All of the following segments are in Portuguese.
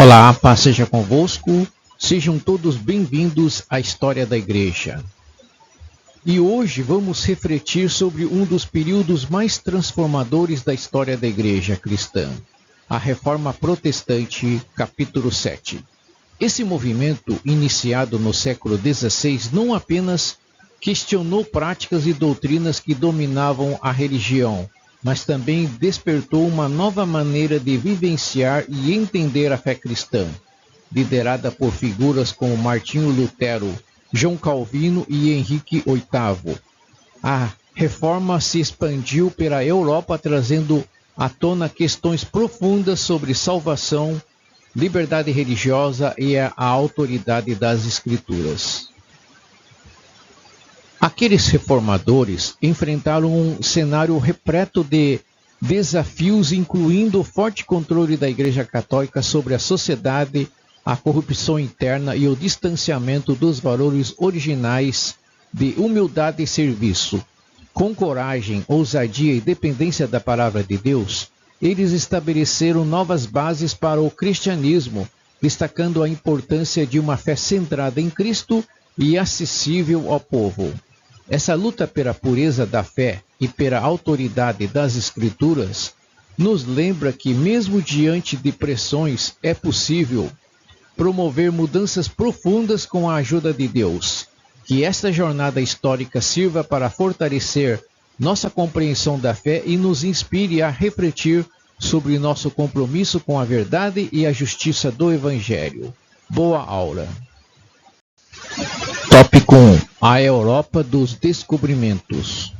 Olá, a paz seja convosco, sejam todos bem-vindos à História da Igreja. E hoje vamos refletir sobre um dos períodos mais transformadores da história da Igreja cristã, a Reforma Protestante, capítulo 7. Esse movimento, iniciado no século XVI, não apenas questionou práticas e doutrinas que dominavam a religião, mas também despertou uma nova maneira de vivenciar e entender a fé cristã, liderada por figuras como Martinho Lutero, João Calvino e Henrique VIII. A reforma se expandiu pela Europa, trazendo à tona questões profundas sobre salvação, liberdade religiosa e a autoridade das Escrituras. Aqueles reformadores enfrentaram um cenário repleto de desafios, incluindo o forte controle da Igreja Católica sobre a sociedade, a corrupção interna e o distanciamento dos valores originais de humildade e serviço. Com coragem, ousadia e dependência da Palavra de Deus, eles estabeleceram novas bases para o cristianismo, destacando a importância de uma fé centrada em Cristo e acessível ao povo. Essa luta pela pureza da fé e pela autoridade das Escrituras nos lembra que, mesmo diante de pressões, é possível promover mudanças profundas com a ajuda de Deus. Que esta jornada histórica sirva para fortalecer nossa compreensão da fé e nos inspire a refletir sobre nosso compromisso com a verdade e a justiça do Evangelho. Boa aula! Tópico 1. A Europa dos Descobrimentos.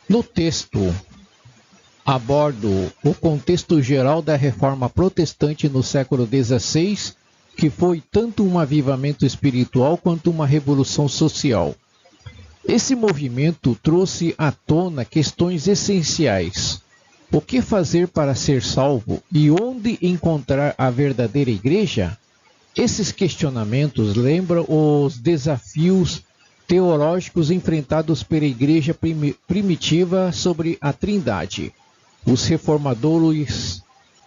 No texto, abordo o contexto geral da Reforma Protestante no século XVI, que foi tanto um avivamento espiritual quanto uma revolução social. Esse movimento trouxe à tona questões essenciais. O que fazer para ser salvo e onde encontrar a verdadeira igreja? Esses questionamentos lembram os desafios teológicos enfrentados pela Igreja primitiva sobre a Trindade. Os reformadores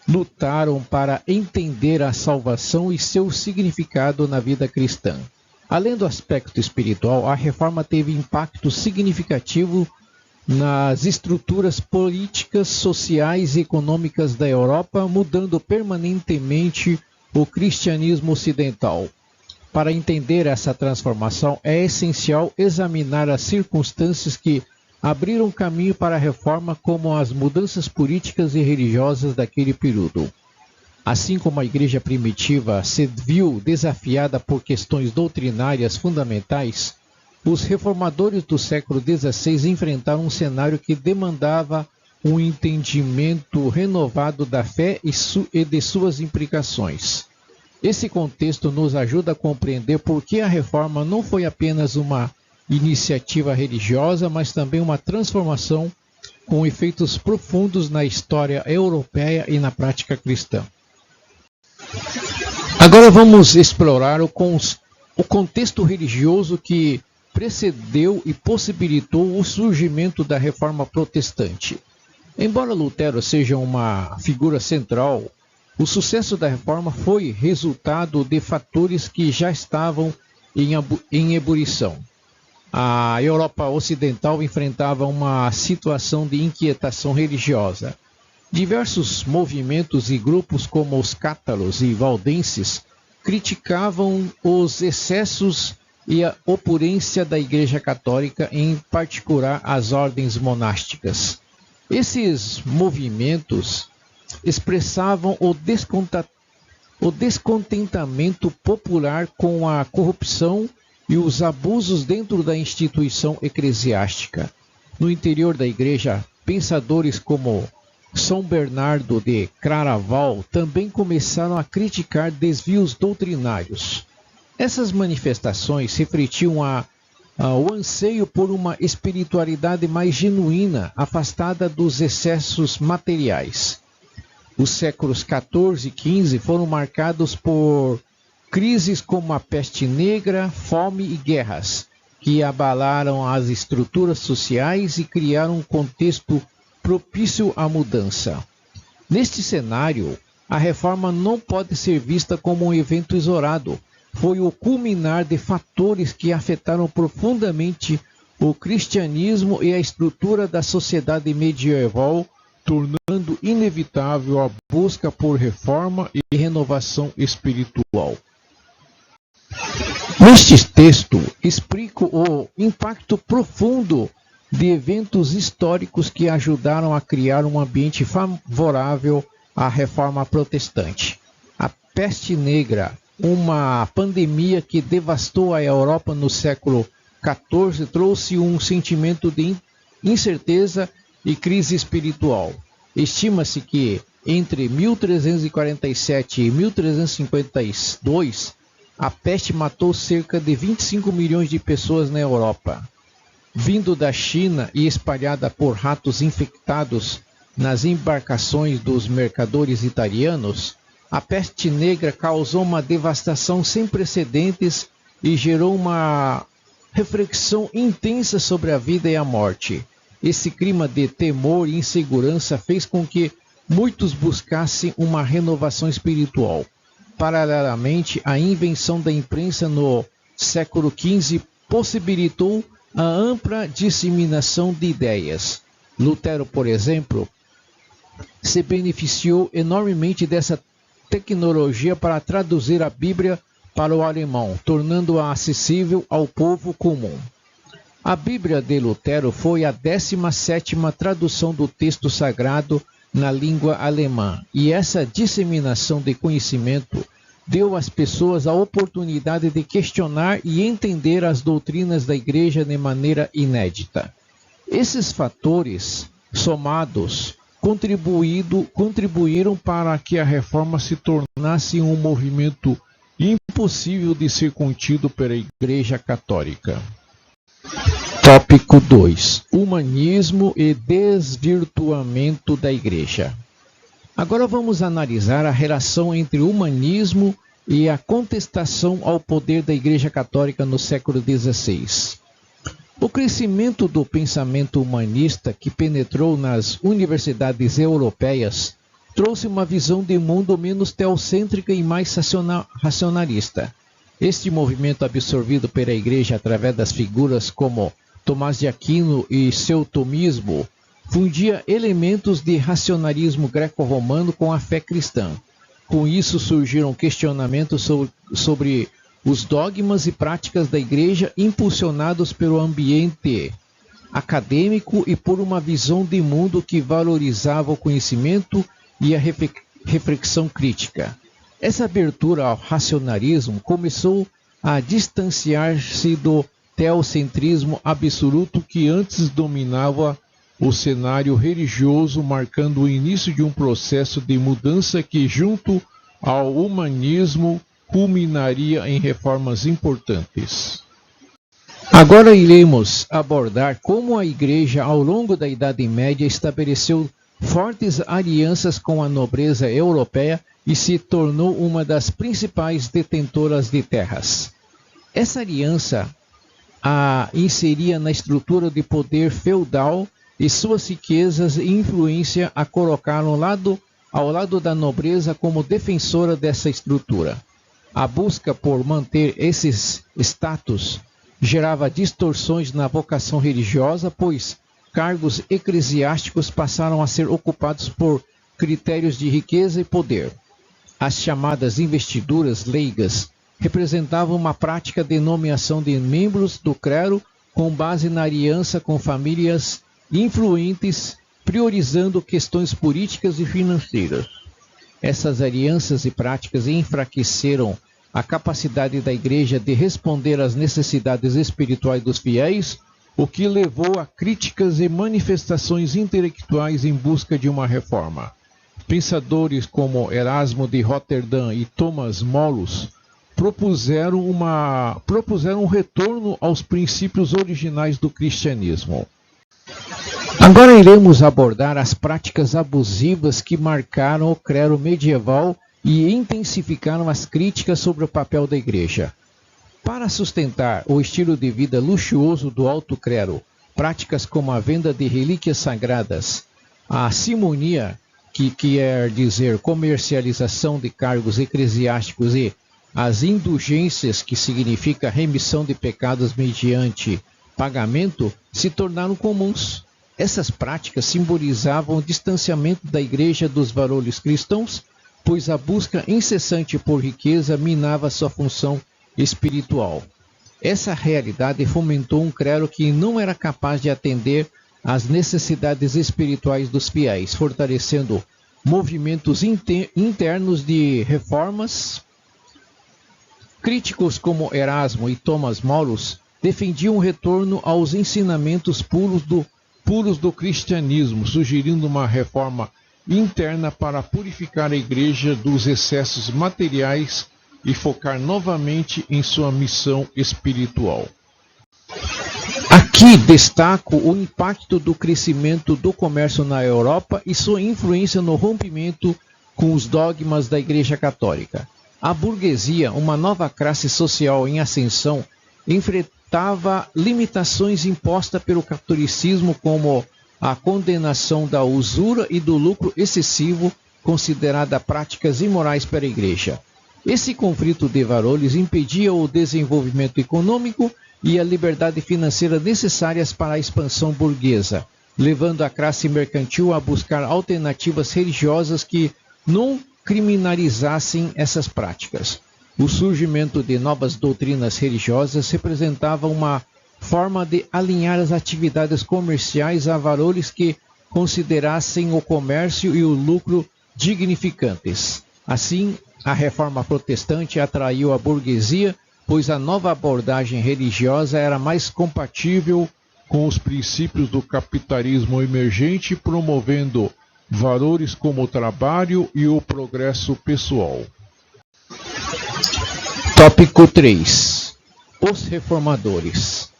lutaram para entender a salvação e seu significado na vida cristã. Além do aspecto espiritual, a reforma teve impacto significativo nas estruturas políticas, sociais e econômicas da Europa, mudando permanentemente o cristianismo ocidental. Para entender essa transformação, é essencial examinar as circunstâncias que abriram caminho para a reforma, como as mudanças políticas e religiosas daquele período. Assim como a igreja primitiva se viu desafiada por questões doutrinárias fundamentais, os reformadores do século XVI enfrentaram um cenário que demandava um entendimento renovado da fé e de suas implicações. Esse contexto nos ajuda a compreender por que a reforma não foi apenas uma iniciativa religiosa, mas também uma transformação com efeitos profundos na história europeia e na prática cristã. Agora vamos explorar o contexto religioso que precedeu e possibilitou o surgimento da Reforma Protestante. Embora Lutero seja uma figura central, o sucesso da reforma foi resultado de fatores que já estavam em ebulição. A Europa Ocidental enfrentava uma situação de inquietação religiosa. Diversos movimentos e grupos como os cátaros e valdenses criticavam os excessos e a opulência da Igreja Católica, em particular as ordens monásticas. Esses movimentos expressavam o descontentamento popular com a corrupção e os abusos dentro da instituição eclesiástica. No interior da igreja, pensadores como São Bernardo de Claraval também começaram a criticar desvios doutrinários. Essas manifestações refletiam o anseio por uma espiritualidade mais genuína, afastada dos excessos materiais. Os séculos XIV e XV foram marcados por crises como a peste negra, fome e guerras, que abalaram as estruturas sociais e criaram um contexto propício à mudança. Neste cenário, a reforma não pode ser vista como um evento isolado. Foi o culminar de fatores que afetaram profundamente o cristianismo e a estrutura da sociedade medieval, tornando inevitável a busca por reforma e renovação espiritual. Neste texto, explico o impacto profundo de eventos históricos que ajudaram a criar um ambiente favorável à reforma protestante. A peste negra, uma pandemia que devastou a Europa no século XIV, trouxe um sentimento de incerteza e crise espiritual. Estima-se que entre 1347 e 1352, a peste matou cerca de 25 milhões de pessoas na Europa. Vindo da China e espalhada por ratos infectados nas embarcações dos mercadores italianos, a peste negra causou uma devastação sem precedentes e gerou uma reflexão intensa sobre a vida e a morte. Esse clima de temor e insegurança fez com que muitos buscassem uma renovação espiritual. Paralelamente, a invenção da imprensa no século XV possibilitou a ampla disseminação de ideias. Lutero, por exemplo, se beneficiou enormemente dessa tecnologia para traduzir a Bíblia para o alemão, tornando-a acessível ao povo comum. A Bíblia de Lutero foi a 17ª tradução do texto sagrado na língua alemã, e essa disseminação de conhecimento deu às pessoas a oportunidade de questionar e entender as doutrinas da Igreja de maneira inédita. Esses fatores, somados, contribuíram para que a reforma se tornasse um movimento impossível de ser contido pela Igreja Católica. Tópico 2. Humanismo e desvirtuamento da Igreja. Agora vamos analisar a relação entre o humanismo e a contestação ao poder da Igreja Católica no século XVI. O crescimento do pensamento humanista que penetrou nas universidades europeias trouxe uma visão de mundo menos teocêntrica e mais racionalista. Este movimento, absorvido pela Igreja através das figuras como Tomás de Aquino e seu tomismo, fundia elementos de racionalismo greco-romano com a fé cristã. Com isso surgiram questionamentos sobre os dogmas e práticas da Igreja, impulsionados pelo ambiente acadêmico e por uma visão de mundo que valorizava o conhecimento e a reflexão crítica. Essa abertura ao racionalismo começou a distanciar-se do teocentrismo absoluto que antes dominava o cenário religioso, marcando o início de um processo de mudança que, junto ao humanismo, culminaria em reformas importantes. Agora iremos abordar como a Igreja, ao longo da Idade Média, estabeleceu fortes alianças com a nobreza europeia e se tornou uma das principais detentoras de terras. Essa aliança a inseria na estrutura de poder feudal e suas riquezas e influência a colocaram ao lado da nobreza como defensora dessa estrutura. A busca por manter esses status gerava distorções na vocação religiosa, pois cargos eclesiásticos passaram a ser ocupados por critérios de riqueza e poder. As chamadas investiduras leigas representavam uma prática de nomeação de membros do clero com base na aliança com famílias influentes, priorizando questões políticas e financeiras. Essas alianças e práticas enfraqueceram a capacidade da Igreja de responder às necessidades espirituais dos fiéis, o que levou a críticas e manifestações intelectuais em busca de uma reforma. Pensadores como Erasmo de Roterdã e Thomas Molos propuseram um retorno aos princípios originais do cristianismo. Agora iremos abordar as práticas abusivas que marcaram o clero medieval e intensificaram as críticas sobre o papel da Igreja. Para sustentar o estilo de vida luxuoso do alto clero, práticas como a venda de relíquias sagradas, a simonia que quer dizer comercialização de cargos eclesiásticos, e as indulgências, que significa remissão de pecados mediante pagamento, se tornaram comuns. Essas práticas simbolizavam o distanciamento da igreja dos valores cristãos, pois a busca incessante por riqueza minava sua função espiritual. Essa realidade fomentou um clero que não era capaz de atender às necessidades espirituais dos fiéis, fortalecendo movimentos internos de reformas. Críticos como Erasmo e Thomas Malthus defendiam o retorno aos ensinamentos puros do cristianismo, sugerindo uma reforma interna para purificar a igreja dos excessos materiais e focar novamente em sua missão espiritual. Aqui destaco o impacto do crescimento do comércio na Europa e sua influência no rompimento com os dogmas da Igreja Católica. A burguesia, uma nova classe social em ascensão, enfrentava limitações impostas pelo catolicismo, como a condenação da usura e do lucro excessivo, considerada práticas imorais para a Igreja. Esse conflito de valores impedia o desenvolvimento econômico e a liberdade financeira necessárias para a expansão burguesa, levando a classe mercantil a buscar alternativas religiosas que não criminalizassem essas práticas. O surgimento de novas doutrinas religiosas representava uma forma de alinhar as atividades comerciais a valores que considerassem o comércio e o lucro dignificantes. Assim, a reforma protestante atraiu a burguesia, pois a nova abordagem religiosa era mais compatível com os princípios do capitalismo emergente, promovendo valores como o trabalho e o progresso pessoal. Tópico 3. Os reformadores.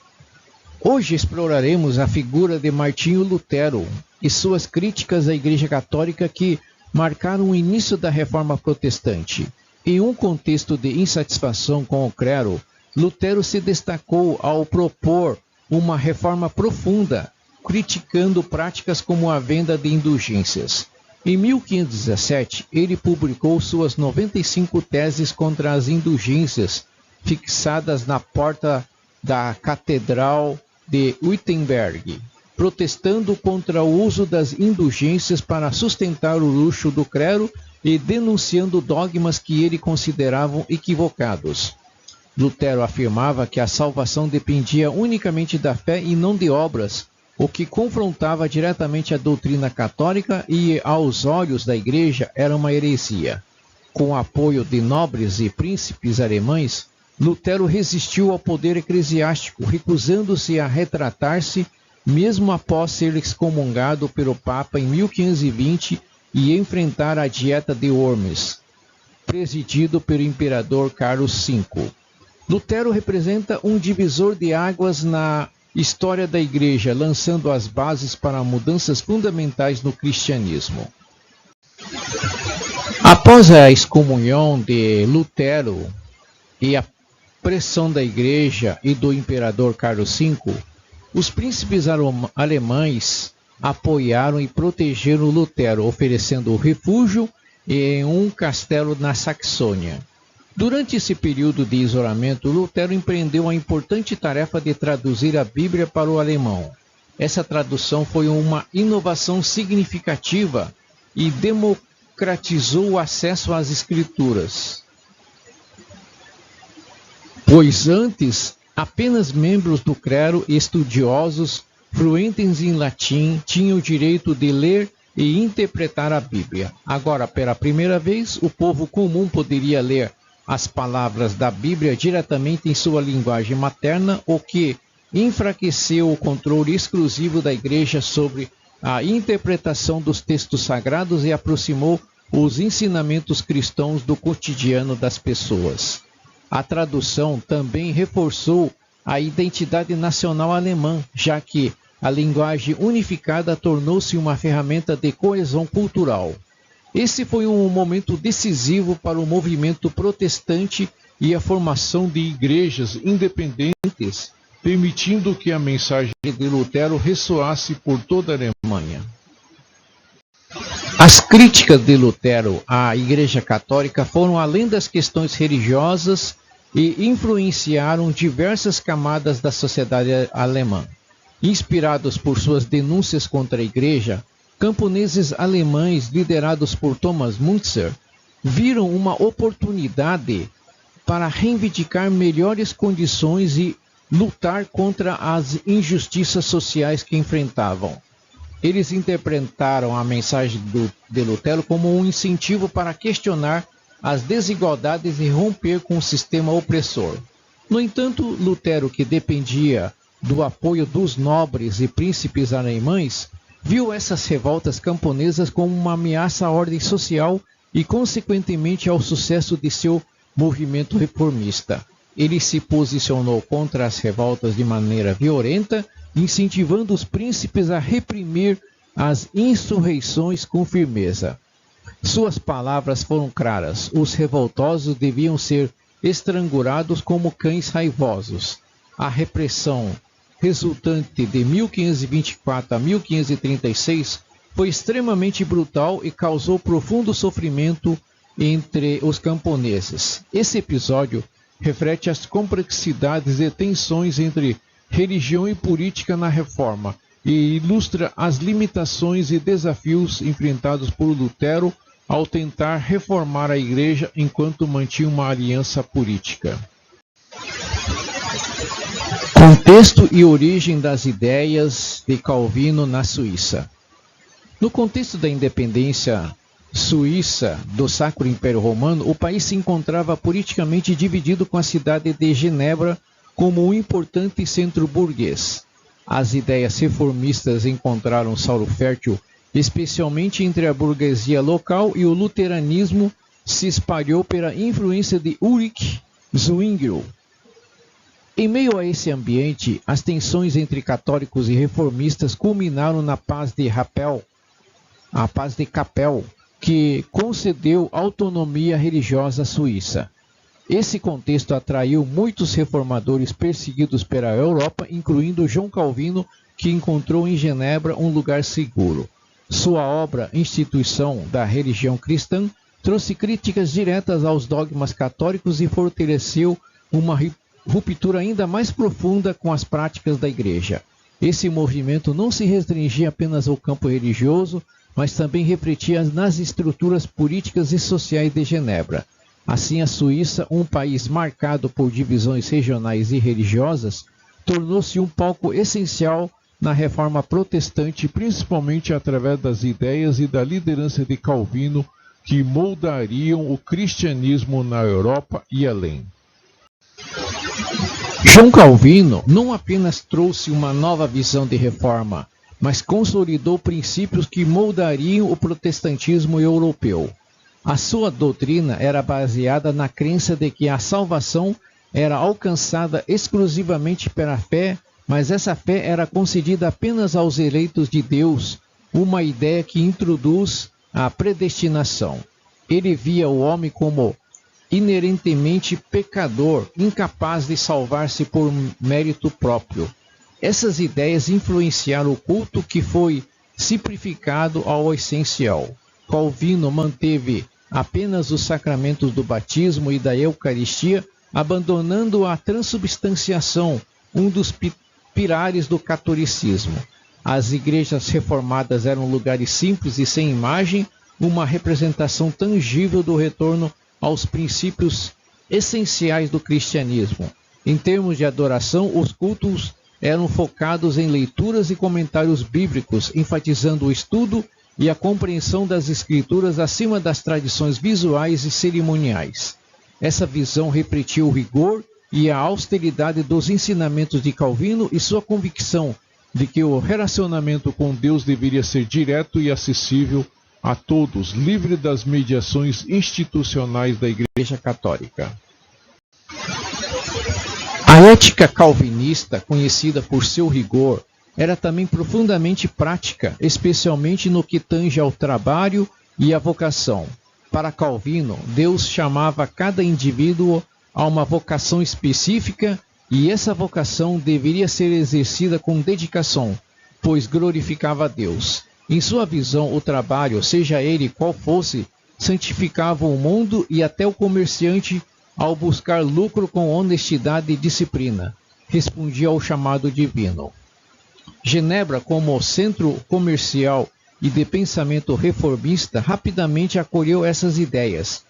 Hoje exploraremos a figura de Martinho Lutero e suas críticas à Igreja Católica, que marcaram o início da Reforma Protestante. Em um contexto de insatisfação com o clero, Lutero se destacou ao propor uma reforma profunda, criticando práticas como a venda de indulgências. Em 1517, ele publicou suas 95 teses contra as indulgências, fixadas na porta da Catedral de Wittenberg, protestando contra o uso das indulgências para sustentar o luxo do clero e denunciando dogmas que ele considerava equivocados. Lutero afirmava que a salvação dependia unicamente da fé e não de obras, o que confrontava diretamente a doutrina católica e, aos olhos da Igreja, era uma heresia. Com o apoio de nobres e príncipes alemães, Lutero resistiu ao poder eclesiástico, recusando-se a retratar-se, mesmo após ser excomungado pelo Papa em 1520 e enfrentar a Dieta de Worms, presidido pelo imperador Carlos V. Lutero representa um divisor de águas na história da Igreja, lançando as bases para mudanças fundamentais no cristianismo. Após a excomunhão de Lutero e a pressão da Igreja e do imperador Carlos V, os príncipes alemães apoiaram e protegeram Lutero, oferecendo refúgio em um castelo na Saxônia. Durante esse período de isolamento, Lutero empreendeu a importante tarefa de traduzir a Bíblia para o alemão. Essa tradução foi uma inovação significativa e democratizou o acesso às Escrituras, pois antes apenas membros do clero e estudiosos fluentes em latim tinham o direito de ler e interpretar a Bíblia. Agora, pela primeira vez, o povo comum poderia ler as palavras da Bíblia diretamente em sua linguagem materna, o que enfraqueceu o controle exclusivo da Igreja sobre a interpretação dos textos sagrados e aproximou os ensinamentos cristãos do cotidiano das pessoas. A tradução também reforçou a identidade nacional alemã, já que a linguagem unificada tornou-se uma ferramenta de coesão cultural. Esse foi um momento decisivo para o movimento protestante e a formação de igrejas independentes, permitindo que a mensagem de Lutero ressoasse por toda a Alemanha. As críticas de Lutero à Igreja Católica foram além das questões religiosas e influenciaram diversas camadas da sociedade alemã. Inspirados por suas denúncias contra a Igreja, camponeses alemães liderados por Thomas Müntzer viram uma oportunidade para reivindicar melhores condições e lutar contra as injustiças sociais que enfrentavam. Eles interpretaram a mensagem de Lutero como um incentivo para questionar as desigualdades e romper com o sistema opressor. No entanto, Lutero, que dependia do apoio dos nobres e príncipes alemães, viu essas revoltas camponesas como uma ameaça à ordem social e, consequentemente, ao sucesso de seu movimento reformista. Ele se posicionou contra as revoltas de maneira violenta, incentivando os príncipes a reprimir as insurreições com firmeza. Suas palavras foram claras: os revoltosos deviam ser estrangulados como cães raivosos. A repressão resultante de 1524 a 1536 foi extremamente brutal e causou profundo sofrimento entre os camponeses. Esse episódio reflete as complexidades e tensões entre religião e política na Reforma e ilustra as limitações e desafios enfrentados por Lutero ao tentar reformar a Igreja enquanto mantinha uma aliança política. Contexto e origem das ideias de Calvino na Suíça. No contexto da independência suíça do Sacro Império Romano, o país se encontrava politicamente dividido, com a cidade de Genebra como um importante centro burguês. As ideias reformistas encontraram solo fértil, especialmente entre a burguesia local, e o luteranismo se espalhou pela influência de Ulrich Zwingli. Em meio a esse ambiente, as tensões entre católicos e reformistas culminaram na Paz de Capel, que concedeu autonomia religiosa à Suíça. Esse contexto atraiu muitos reformadores perseguidos pela Europa, incluindo João Calvino, que encontrou em Genebra um lugar seguro. Sua obra Instituição da Religião Cristã trouxe críticas diretas aos dogmas católicos e fortaleceu uma ruptura ainda mais profunda com as práticas da Igreja. Esse movimento não se restringia apenas ao campo religioso, mas também refletia nas estruturas políticas e sociais de Genebra. Assim, a Suíça, um país marcado por divisões regionais e religiosas, tornou-se um palco essencial na reforma protestante, principalmente através das ideias e da liderança de Calvino, que moldariam o cristianismo na Europa e além. João Calvino não apenas trouxe uma nova visão de reforma, mas consolidou princípios que moldariam o protestantismo europeu. A sua doutrina era baseada na crença de que a salvação era alcançada exclusivamente pela fé, mas essa fé era concedida apenas aos eleitos de Deus, uma ideia que introduz a predestinação. Ele via o homem como inerentemente pecador, incapaz de salvar-se por mérito próprio. Essas ideias influenciaram o culto, que foi simplificado ao essencial. Calvino manteve apenas os sacramentos do batismo e da Eucaristia, abandonando a transubstanciação, um dos pilares do catolicismo. As igrejas reformadas eram lugares simples e sem imagem, uma representação tangível do retorno aos princípios essenciais do cristianismo. Em termos de adoração, os cultos eram focados em leituras e comentários bíblicos, enfatizando o estudo e a compreensão das Escrituras acima das tradições visuais e cerimoniais. Essa visão refletiu o rigor e a austeridade dos ensinamentos de Calvino e sua convicção de que o relacionamento com Deus deveria ser direto e acessível a todos, livre das mediações institucionais da Igreja Católica. A ética calvinista, conhecida por seu rigor, era também profundamente prática, especialmente no que tange ao trabalho e à vocação. Para Calvino, Deus chamava cada indivíduo a uma vocação específica e essa vocação deveria ser exercida com dedicação, pois glorificava a Deus. Em sua visão, o trabalho, seja ele qual fosse, santificava o mundo e até o comerciante, ao buscar lucro com honestidade e disciplina, respondia ao chamado divino. Genebra, como centro comercial e de pensamento reformista, rapidamente acolheu essas ideias.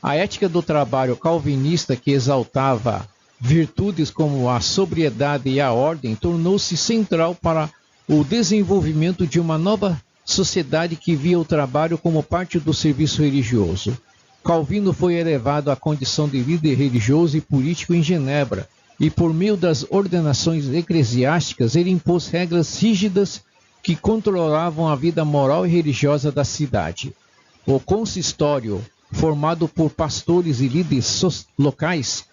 A ética do trabalho calvinista, que exaltava virtudes como a sobriedade e a ordem, tornou-se central para o desenvolvimento de uma nova sociedade que via o trabalho como parte do serviço religioso. Calvino foi elevado à condição de líder religioso e político em Genebra, e por meio das ordenações eclesiásticas ele impôs regras rígidas que controlavam a vida moral e religiosa da cidade. O consistório, formado por pastores e líderes locais,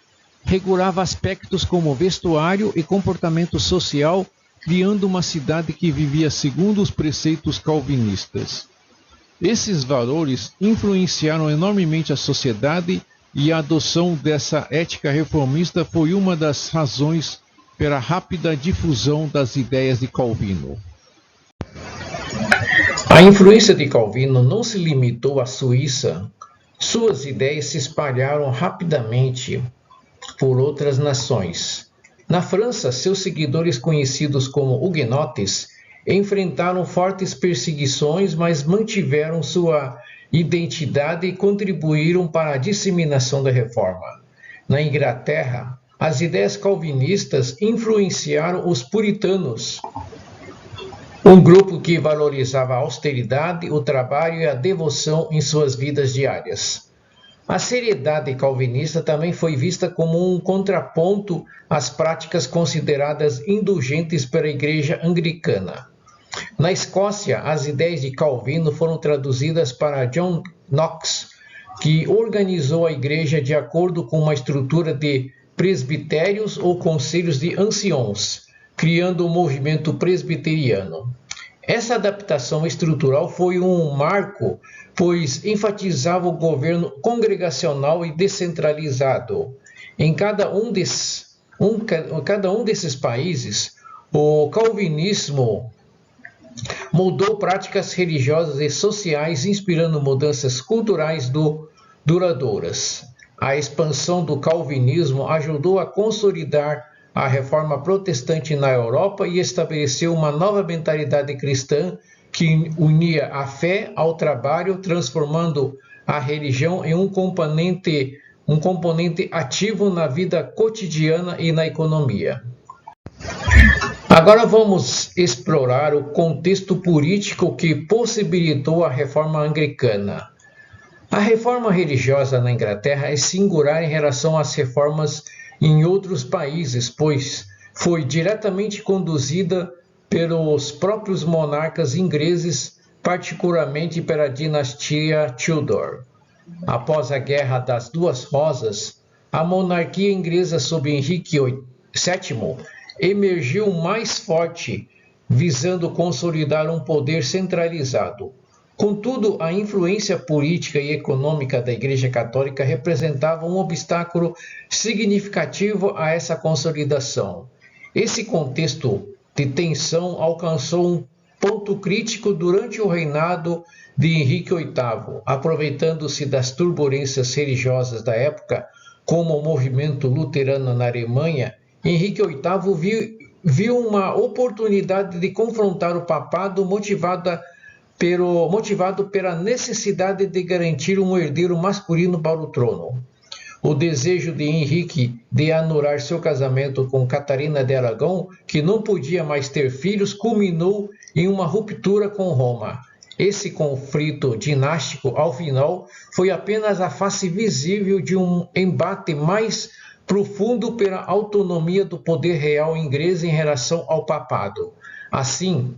regulava aspectos como vestuário e comportamento social, criando uma cidade que vivia segundo os preceitos calvinistas. Esses valores influenciaram enormemente a sociedade e a adoção dessa ética reformista foi uma das razões pela rápida difusão das ideias de Calvino. A influência de Calvino não se limitou à Suíça. Suas ideias se espalharam rapidamente por outras nações. Na França, seus seguidores, conhecidos como huguenotes, enfrentaram fortes perseguições, mas mantiveram sua identidade e contribuíram para a disseminação da reforma. Na Inglaterra, as ideias calvinistas influenciaram os puritanos, um grupo que valorizava a austeridade, o trabalho e a devoção em suas vidas diárias. A seriedade calvinista também foi vista como um contraponto às práticas consideradas indulgentes pela Igreja Anglicana. Na Escócia, as ideias de Calvino foram traduzidas para John Knox, que organizou a igreja de acordo com uma estrutura de presbitérios ou conselhos de anciãos, criando o movimento presbiteriano. Essa adaptação estrutural foi um marco, pois enfatizava o governo congregacional e descentralizado. Em cada um desses países, o calvinismo moldou práticas religiosas e sociais, inspirando mudanças culturais duradouras. A expansão do calvinismo ajudou a consolidar a reforma protestante na Europa e estabeleceu uma nova mentalidade cristã que unia a fé ao trabalho, transformando a religião em um componente ativo na vida cotidiana e na economia. Agora vamos explorar o contexto político que possibilitou a reforma anglicana. A reforma religiosa na Inglaterra é singular em relação às reformas em outros países, pois foi diretamente conduzida pelos próprios monarcas ingleses, particularmente pela dinastia Tudor. Após a Guerra das Duas Rosas, a monarquia inglesa sob Henrique VII emergiu mais forte, visando consolidar um poder centralizado. Contudo, a influência política e econômica da Igreja Católica representava um obstáculo significativo a essa consolidação. Esse contexto de tensão alcançou um ponto crítico durante o reinado de Henrique VIII, aproveitando-se das turbulências religiosas da época, como o movimento luterano na Alemanha. Henrique VIII viu uma oportunidade de confrontar o papado motivado pela necessidade de garantir um herdeiro masculino para o trono. O desejo de Henrique de anular seu casamento com Catarina de Aragão, que não podia mais ter filhos, culminou em uma ruptura com Roma. Esse conflito dinástico, ao final, foi apenas a face visível de um embate mais profundo pela autonomia do poder real inglês em relação ao papado. Assim,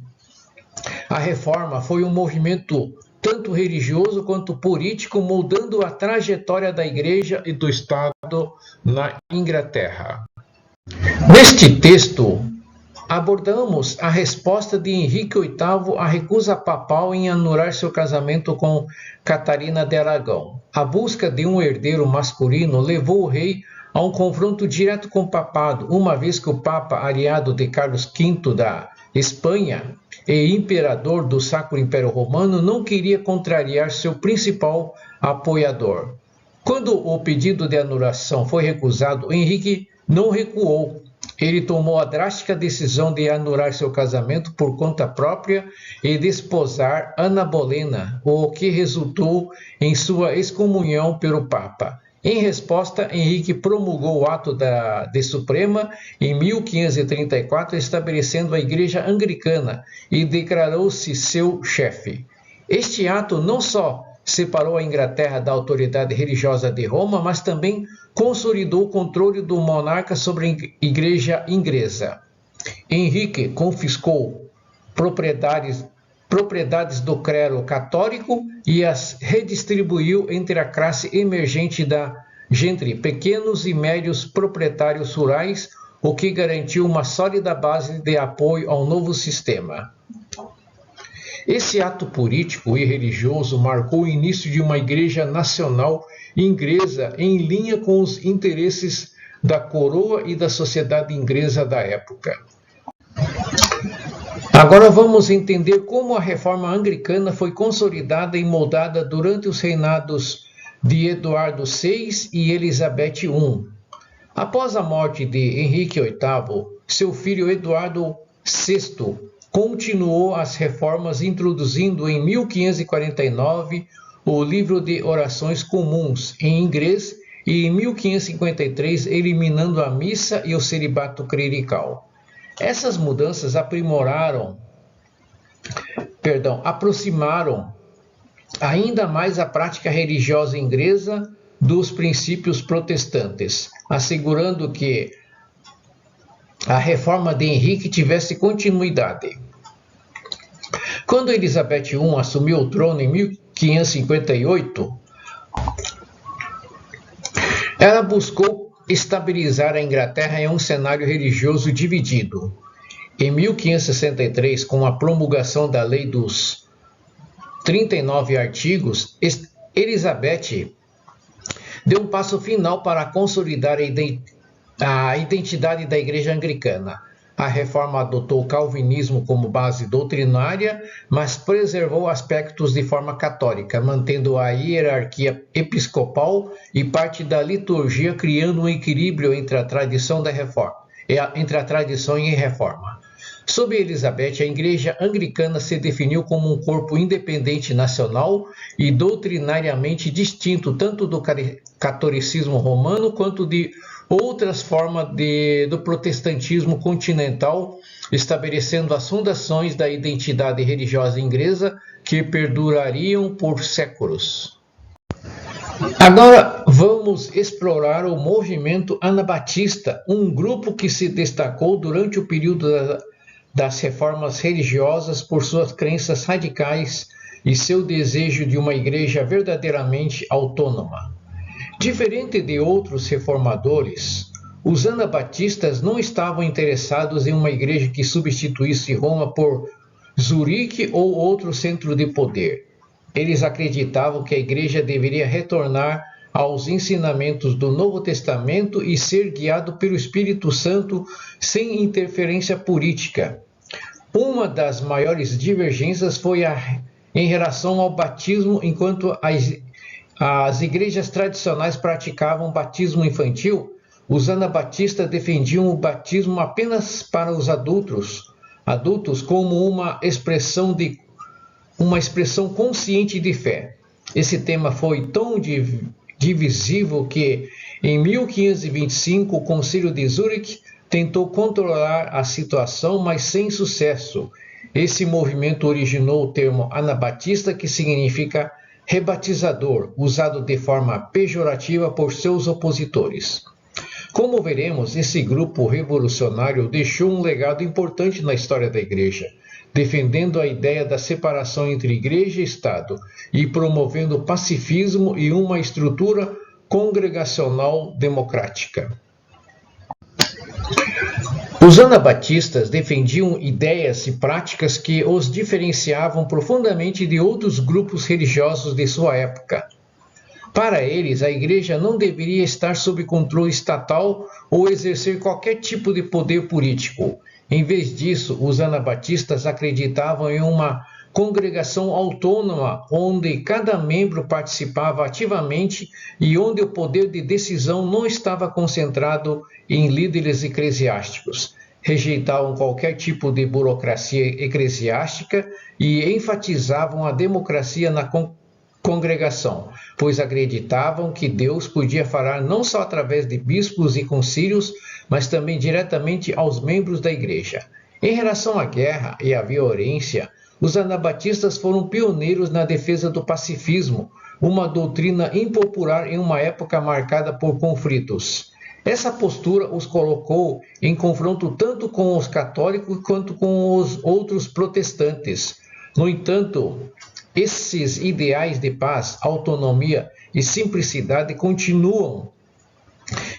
a reforma foi um movimento tanto religioso quanto político, moldando a trajetória da Igreja e do Estado na Inglaterra. Neste texto, abordamos a resposta de Henrique VIII à recusa papal em anular seu casamento com Catarina de Aragão. A busca de um herdeiro masculino levou o rei a um confronto direto com o papado, uma vez que o Papa, aliado de Carlos V da Espanha e imperador do Sacro Império Romano, não queria contrariar seu principal apoiador. Quando o pedido de anulação foi recusado, Henrique não recuou. Ele tomou a drástica decisão de anular seu casamento por conta própria e desposar Ana Bolena, o que resultou em sua excomunhão pelo Papa. Em resposta, Henrique promulgou o Ato de Suprema em 1534, estabelecendo a Igreja Anglicana e declarou-se seu chefe. Este ato não só separou a Inglaterra da autoridade religiosa de Roma, mas também consolidou o controle do monarca sobre a Igreja inglesa. Henrique confiscou propriedades do clero católico e as redistribuiu entre a classe emergente da gente, pequenos e médios proprietários rurais, o que garantiu uma sólida base de apoio ao novo sistema. Esse ato político e religioso marcou o início de uma igreja nacional inglesa em linha com os interesses da coroa e da sociedade inglesa da época. Agora vamos entender como a reforma anglicana foi consolidada e moldada durante os reinados de Eduardo VI e Elizabeth I. Após a morte de Henrique VIII, seu filho Eduardo VI continuou as reformas, introduzindo em 1549 o Livro de Orações Comuns em inglês e em 1553 eliminando a missa e o celibato clerical. Essas mudanças aproximaram ainda mais a prática religiosa inglesa dos princípios protestantes, assegurando que a reforma de Henrique tivesse continuidade. Quando Elizabeth I assumiu o trono em 1558, ela buscou estabilizar a Inglaterra em um cenário religioso dividido. Em 1563, com a promulgação da Lei dos 39 artigos, Elizabeth deu um passo final para consolidar a identidade da Igreja Anglicana. A reforma adotou o calvinismo como base doutrinária, mas preservou aspectos de forma católica, mantendo a hierarquia episcopal e parte da liturgia, criando um equilíbrio entre a tradição e a reforma. Sob Elizabeth, a Igreja Anglicana se definiu como um corpo independente nacional e doutrinariamente distinto tanto do catolicismo romano quanto de outras formas do protestantismo continental, estabelecendo as fundações da identidade religiosa inglesa que perdurariam por séculos. Agora vamos explorar o movimento anabatista, um grupo que se destacou durante o período das reformas religiosas por suas crenças radicais e seu desejo de uma igreja verdadeiramente autônoma. Diferente de outros reformadores, os anabatistas não estavam interessados em uma igreja que substituísse Roma por Zurique ou outro centro de poder. Eles acreditavam que a igreja deveria retornar aos ensinamentos do Novo Testamento e ser guiado pelo Espírito Santo sem interferência política. Uma das maiores divergências foi em relação ao batismo, enquanto as igrejas tradicionais praticavam batismo infantil, os anabatistas defendiam o batismo apenas para os adultos como uma expressão consciente de fé. Esse tema foi tão divisivo que, em 1525, o Concílio de Zurique tentou controlar a situação, mas sem sucesso. Esse movimento originou o termo anabatista, que significa rebatizador, usado de forma pejorativa por seus opositores. Como veremos, esse grupo revolucionário deixou um legado importante na história da Igreja, defendendo a ideia da separação entre Igreja e Estado e promovendo o pacifismo e uma estrutura congregacional democrática. Os anabatistas defendiam ideias e práticas que os diferenciavam profundamente de outros grupos religiosos de sua época. Para eles, a Igreja não deveria estar sob controle estatal ou exercer qualquer tipo de poder político. Em vez disso, os anabatistas acreditavam em uma congregação autônoma, onde cada membro participava ativamente e onde o poder de decisão não estava concentrado em líderes eclesiásticos. Rejeitavam qualquer tipo de burocracia eclesiástica e enfatizavam a democracia na congregação, pois acreditavam que Deus podia falar não só através de bispos e concílios, mas também diretamente aos membros da igreja. Em relação à guerra e à violência, os anabatistas foram pioneiros na defesa do pacifismo, uma doutrina impopular em uma época marcada por conflitos. Essa postura os colocou em confronto tanto com os católicos quanto com os outros protestantes. No entanto, esses ideais de paz, autonomia e simplicidade continuam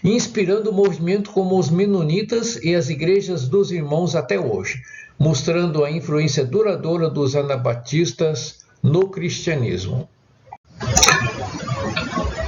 inspirando o movimento como os menonitas e as igrejas dos irmãos até hoje, mostrando a influência duradoura dos anabatistas no cristianismo.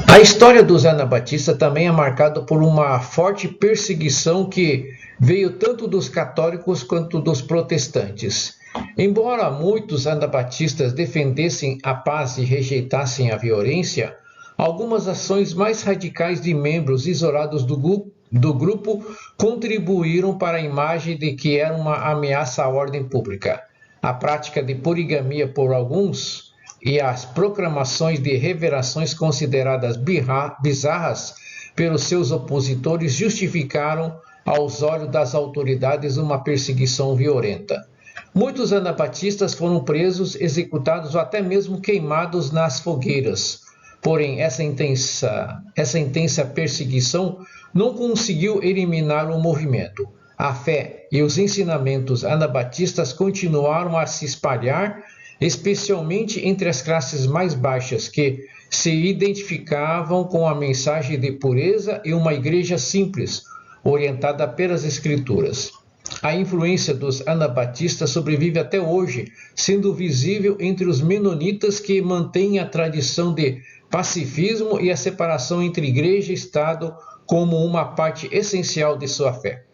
A história dos anabatistas também é marcada por uma forte perseguição que veio tanto dos católicos quanto dos protestantes. Embora muitos anabatistas defendessem a paz e rejeitassem a violência, algumas ações mais radicais de membros isolados do grupo contribuíram para a imagem de que era uma ameaça à ordem pública. A prática de poligamia por alguns e as proclamações de revelações consideradas bizarras pelos seus opositores justificaram, aos olhos das autoridades, uma perseguição violenta. Muitos anabatistas foram presos, executados ou até mesmo queimados nas fogueiras. Porém, essa intensa perseguição não conseguiu eliminar o movimento. A fé e os ensinamentos anabatistas continuaram a se espalhar, especialmente entre as classes mais baixas, que se identificavam com a mensagem de pureza e uma igreja simples, orientada pelas Escrituras. A influência dos anabatistas sobrevive até hoje, sendo visível entre os menonitas, que mantêm a tradição de pacifismo e a separação entre igreja e Estado como uma parte essencial de sua fé.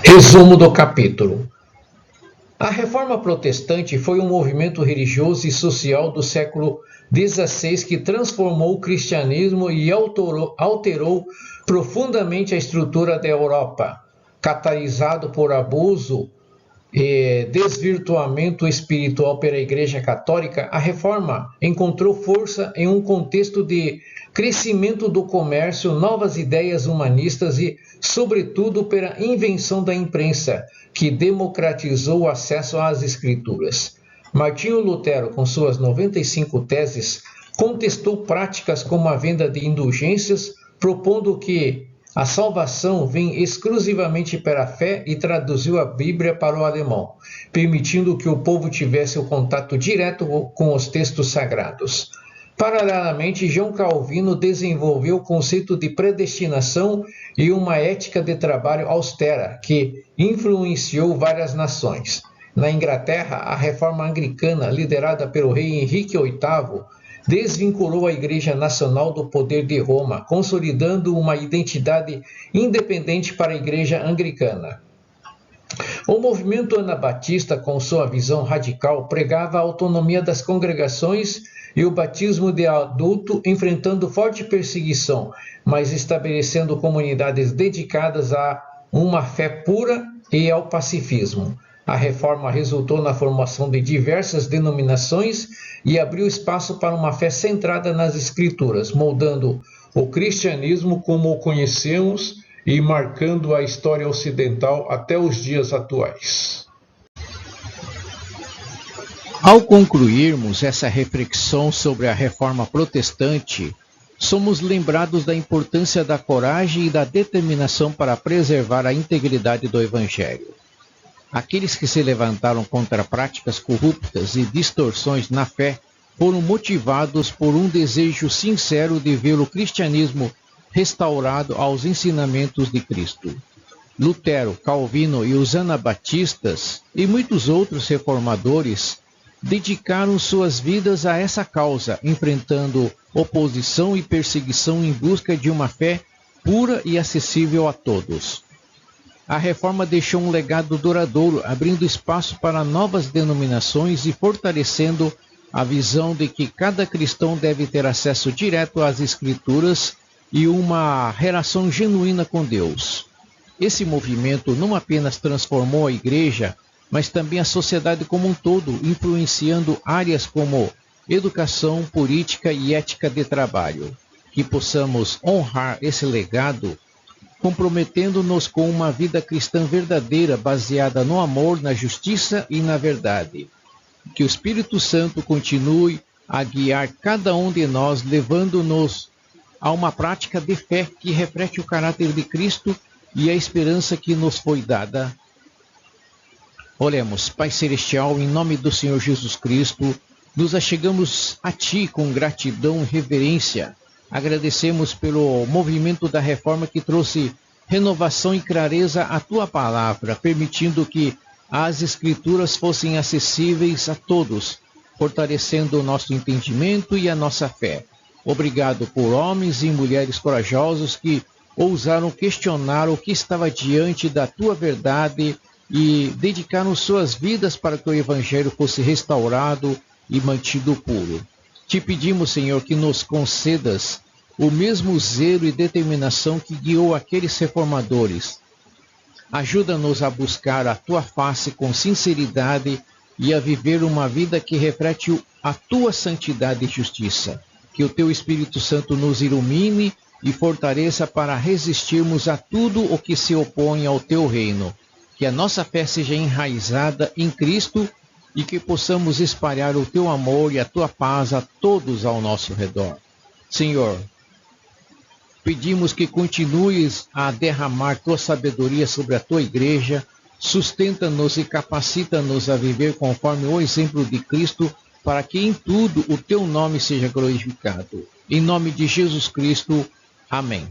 Resumo do capítulo. A Reforma Protestante foi um movimento religioso e social do século XVI que transformou o cristianismo e alterou profundamente a estrutura da Europa. Catalisado por abuso e desvirtuamento espiritual pela Igreja Católica, a Reforma encontrou força em um contexto de crescimento do comércio, novas ideias humanistas e, sobretudo, pela invenção da imprensa, que democratizou o acesso às Escrituras. Martinho Lutero, com suas 95 teses, contestou práticas como a venda de indulgências, propondo que a salvação vem exclusivamente pela fé, e traduziu a Bíblia para o alemão, permitindo que o povo tivesse o contato direto com os textos sagrados. Paralelamente, João Calvino desenvolveu o conceito de predestinação e uma ética de trabalho austera, que influenciou várias nações. Na Inglaterra, a Reforma Anglicana, liderada pelo rei Henrique VIII, desvinculou a Igreja Nacional do poder de Roma, consolidando uma identidade independente para a Igreja Anglicana. O movimento anabatista, com sua visão radical, pregava a autonomia das congregações e o batismo de adulto, enfrentando forte perseguição, mas estabelecendo comunidades dedicadas a uma fé pura e ao pacifismo. A reforma resultou na formação de diversas denominações e abriu espaço para uma fé centrada nas Escrituras, moldando o cristianismo como o conhecemos e marcando a história ocidental até os dias atuais. Ao concluirmos essa reflexão sobre a Reforma Protestante, somos lembrados da importância da coragem e da determinação para preservar a integridade do Evangelho. Aqueles que se levantaram contra práticas corruptas e distorções na fé foram motivados por um desejo sincero de ver o cristianismo restaurado aos ensinamentos de Cristo. Lutero, Calvino e os anabatistas e muitos outros reformadores dedicaram suas vidas a essa causa, enfrentando oposição e perseguição em busca de uma fé pura e acessível a todos. a Reforma deixou um legado duradouro, abrindo espaço para novas denominações e fortalecendo a visão de que cada cristão deve ter acesso direto às Escrituras e uma relação genuína com Deus. Esse movimento não apenas transformou a igreja, mas também a sociedade como um todo, influenciando áreas como educação, política e ética de trabalho. Que possamos honrar esse legado, comprometendo-nos com uma vida cristã verdadeira, baseada no amor, na justiça e na verdade. Que o Espírito Santo continue a guiar cada um de nós, levando-nos a uma prática de fé que reflete o caráter de Cristo e a esperança que nos foi dada. Oremos. Pai Celestial, em nome do Senhor Jesus Cristo, nos achegamos a Ti com gratidão e reverência. Agradecemos pelo movimento da Reforma que trouxe renovação e clareza à Tua palavra, permitindo que as Escrituras fossem acessíveis a todos, fortalecendo o nosso entendimento e a nossa fé. Obrigado por homens e mulheres corajosos que ousaram questionar o que estava diante da Tua verdade e dedicaram suas vidas para que o Evangelho fosse restaurado e mantido puro. Te pedimos, Senhor, que nos concedas o mesmo zelo e determinação que guiou aqueles reformadores. Ajuda-nos a buscar a Tua face com sinceridade e a viver uma vida que reflete a Tua santidade e justiça. Que o Teu Espírito Santo nos ilumine e fortaleça para resistirmos a tudo o que se opõe ao Teu reino. Que a nossa fé seja enraizada em Cristo e que possamos espalhar o Teu amor e a Tua paz a todos ao nosso redor. Senhor, pedimos que continues a derramar Tua sabedoria sobre a Tua igreja, sustenta-nos e capacita-nos a viver conforme o exemplo de Cristo, para que em tudo o Teu nome seja glorificado. Em nome de Jesus Cristo, amém.